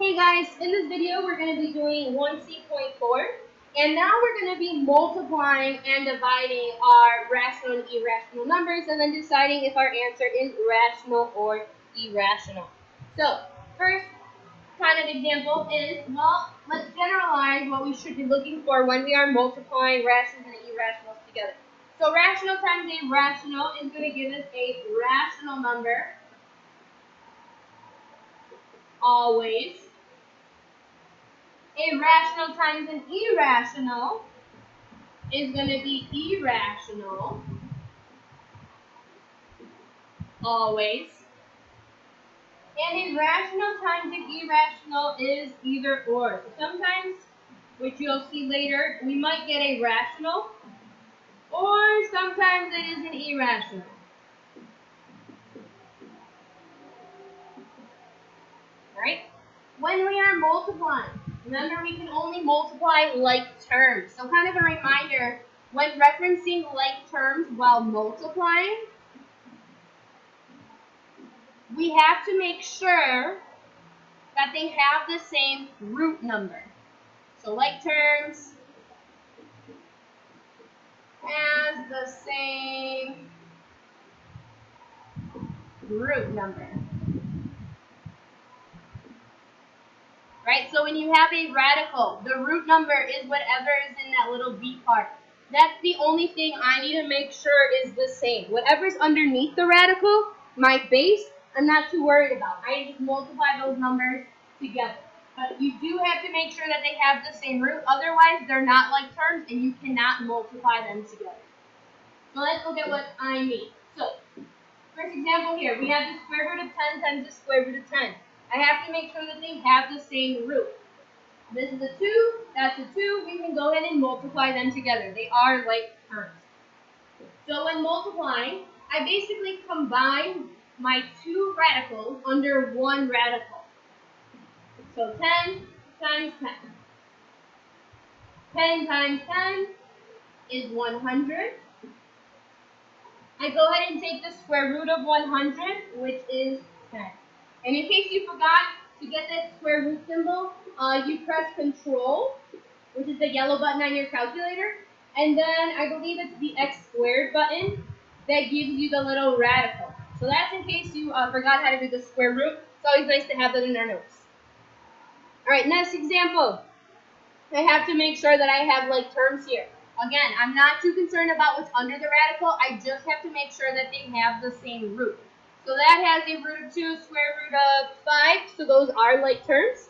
Hey guys, in this video we're going to be doing 1C.4 and now we're going to be multiplying and dividing our rational and irrational numbers and then deciding if our answer is rational or irrational. So, first kind of example is, well, let's generalize what we should be looking for when we are multiplying rationals and irrationals together. So rational times irrational is going to give us a rational number, always. Irrational times an irrational is going to be irrational, always. And irrational times an irrational is either or. So sometimes, which you'll see later, we might get a rational, or sometimes it is an irrational. Right? When we are multiplying, remember we can only multiply like terms. So kind of a reminder, when referencing like terms while multiplying, we have to make sure that they have the same root number. So like terms has the same root number. Right? So when you have a radical, the root number is whatever is in that little b part. That's the only thing I need to make sure is the same. Whatever's underneath the radical, my base, I'm not too worried about. I just multiply those numbers together. But you do have to make sure that they have the same root. Otherwise, they're not like terms and you cannot multiply them together. So let's look at what I mean. So, first example here, we have the square root of 10 times the square root of 10. I have to make sure that they have the same root. This is a 2, that's a 2. We can go ahead and multiply them together. They are like terms. So when multiplying, I basically combine my two radicals under one radical. So 10 times 10. 10 times 10 is 100. I go ahead and take the square root of 100, which is 10. And in case you forgot to get that square root symbol, you press Control, which is the yellow button on your calculator, and then I believe it's the x squared button that gives you the little radical. So that's in case you forgot how to do the square root. It's always nice to have that in our notes. Alright, next example. I have to make sure that I have like terms here. Again, I'm not too concerned about what's under the radical. I just have to make sure that they have the same root. So that has a root of 2, square root of 5. So those are like terms.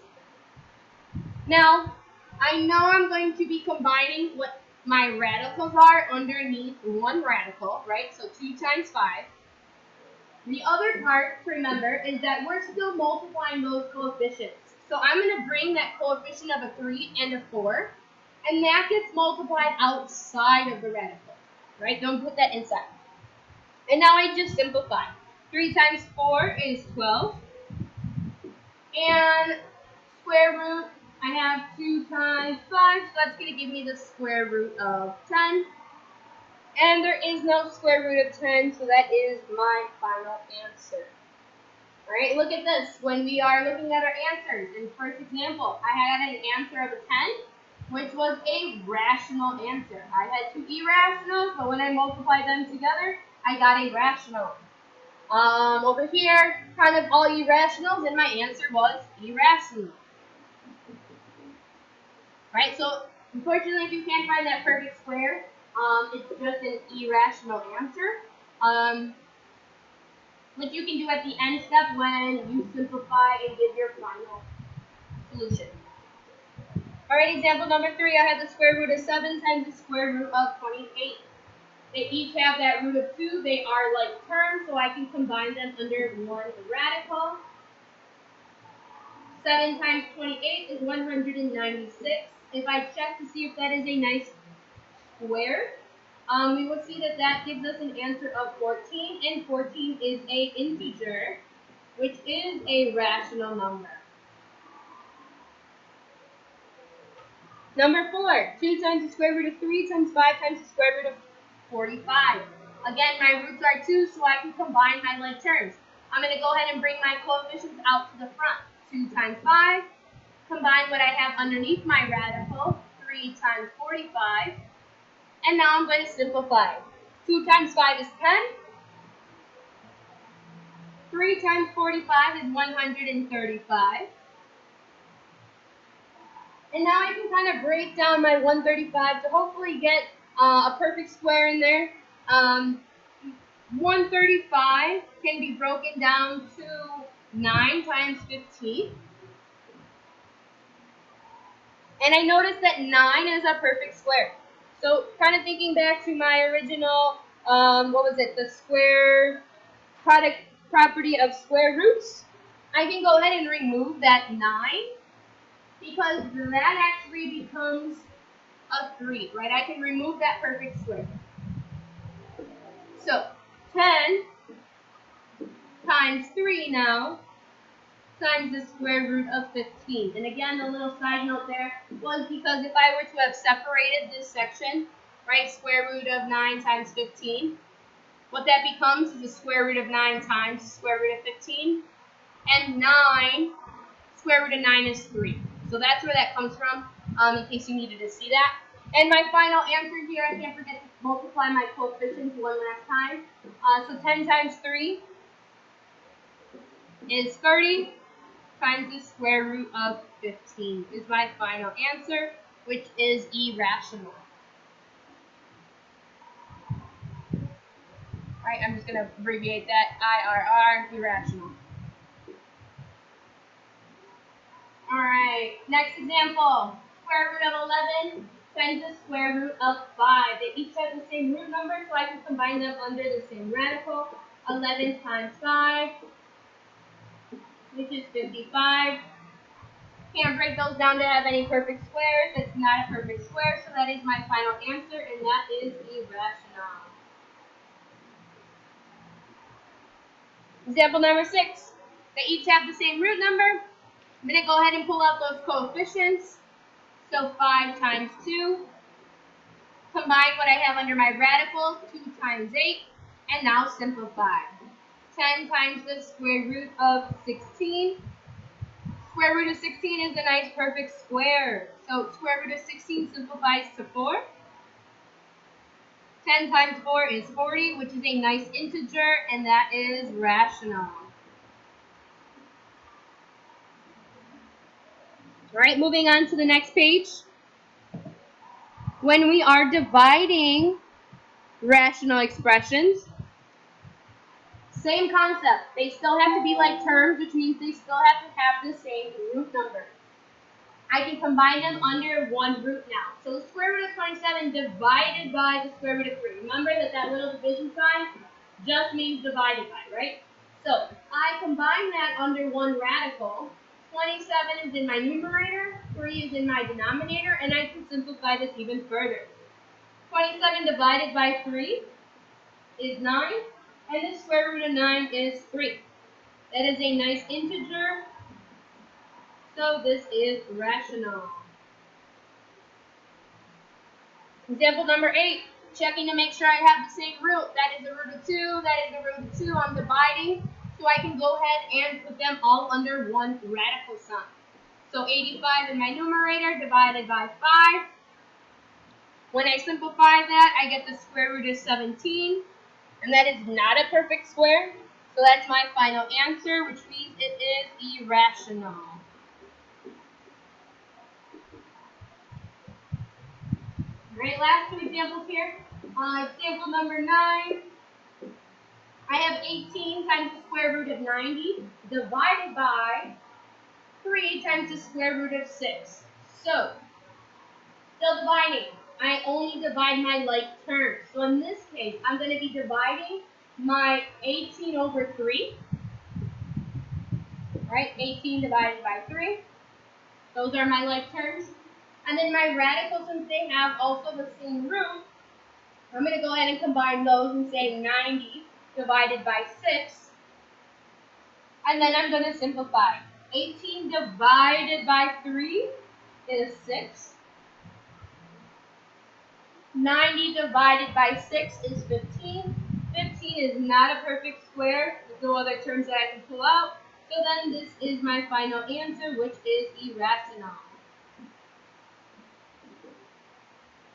Now, I know I'm going to be combining what my radicals are underneath one radical, right? So 2 times 5. The other part to remember is that we're still multiplying those coefficients. So I'm going to bring that coefficient of a 3 and a 4, and that gets multiplied outside of the radical, right? Don't put that inside. And now I just simplify. 3 times 4 is 12, and square root, I have 2 times 5, so that's going to give me the square root of 10. And there is no square root of 10, so that is my final answer. Alright, look at this. When we are looking at our answers, in first example, I had an answer of a 10, which was a rational answer. I had two irrationals, but when I multiplied them together, I got a rational. Over here, kind of all irrationals, and my answer was irrational. Right, so unfortunately, if you can't find that perfect square, it's just an irrational answer. Which you can do at the end step when you simplify and give your final solution. Alright, example number 3, I have the square root of 7 times the square root of 28. They each have that root of 2. They are like terms, so I can combine them under one radical. 7 times 28 is 196. If I check to see if that is a nice square, we will see that that gives us an answer of 14, and 14 is an integer, which is a rational number. Number 4, 2 times the square root of 3 times 5 times the square root of 45. Again, my roots are 2, so I can combine my like terms. I'm going to go ahead and bring my coefficients out to the front. 2 times 5 combine what I have underneath my radical, 3 times 45. And now I'm going to simplify. 2 times 5 is 10. 3 times 45 is 135. And now I can kind of break down my 135 to hopefully get a perfect square in there. 135 can be broken down to 9 times 15. And I noticed that 9 is a perfect square. So kind of thinking back to my original, the square property of square roots, I can go ahead and remove that 9 because that actually becomes a 3, right? I can remove that perfect square. So 10 times 3 now times the square root of 15. And again, a little side note there was because if I were to have separated this section, right, square root of 9 times 15, what that becomes is the square root of 9 times the square root of 15. And 9, square root of 9 is 3. So that's where that comes from, in case you needed to see that. And my final answer here, I can't forget to multiply my coefficients one last time. So 10 times 3 is 30 times the square root of 15 is my final answer, which is irrational. All right, I'm just going to abbreviate that, IRR, irrational. All right, next example, square root of 11 times the square root of 5. They each have the same root number, so I can combine them under the same radical. 11 times 5, which is 55. Can't break those down to have any perfect squares. It's not a perfect square, so that is my final answer, and that is irrational. Example number 6. They each have the same root number. I'm going to go ahead and pull out those coefficients. So 5 times 2. Combine what I have under my radical, 2 times 8, and now simplify. 10 times the square root of 16. Square root of 16 is a nice perfect square. So square root of 16 simplifies to 4. 10 times 4 is 40, which is a nice integer, and that is rational. All right, moving on to the next page. When we are dividing rational expressions, same concept. They still have to be like terms, which means they still have to have the same root number. I can combine them under one root now. So the square root of 27 divided by the square root of 3. Remember that little division sign just means divided by, right? So I combine that under one radical. 27 is in my numerator, 3 is in my denominator, and I can simplify this even further. 27 divided by 3 is 9, and the square root of 9 is 3. That is a nice integer, so this is rational. Example number 8, checking to make sure I have the same root. That is the root of 2, that is the root of 2. I'm dividing, so I can go ahead and put them all under one radical sum. So 85 in my numerator divided by 5. When I simplify that, I get the square root of 17, and that is not a perfect square. So that's my final answer, which means it is irrational. Alright, last 2 examples here. Example number 9. I have 18 times the square root of 90 divided by 3 times the square root of 6. So, still dividing. I only divide my like terms. So in this case, I'm going to be dividing my 18 over 3. Right, 18 divided by 3. Those are my like terms. And then my radicals, since they have also the same root, I'm going to go ahead and combine those and say 90 divided by 6. And then I'm going to simplify. 18 divided by 3 is 6. 90 divided by 6 is 15. 15 is not a perfect square. There's no other terms that I can pull out. So then this is my final answer, which is irrational.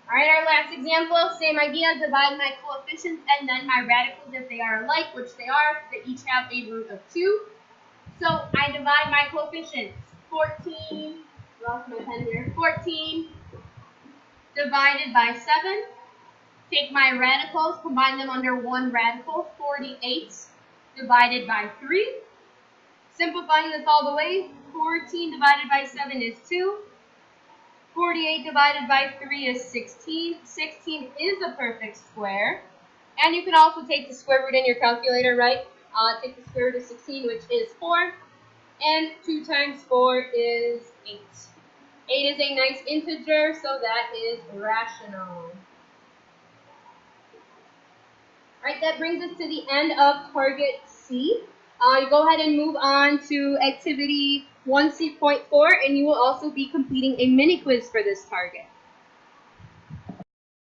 Alright, our last example, same idea, divide my coefficients and then my radicals if they are alike, which they are, they each have a root of 2. So I divide my coefficients, 14, lost my pen here, 14 divided by 7. Take my radicals, combine them under one radical, 48 divided by 3. Simplifying this all the way, 14 divided by 7 is 2. 48 divided by 3 is 16. 16 is a perfect square. And you can also take the square root in your calculator, right? Take the square root of 16, which is 4. And 2 times 4 is 8. 8 is a nice integer, so that is rational. Alright, that brings us to the end of target C. You go ahead and move on to activity 1C.4, and you will also be completing a mini quiz for this target.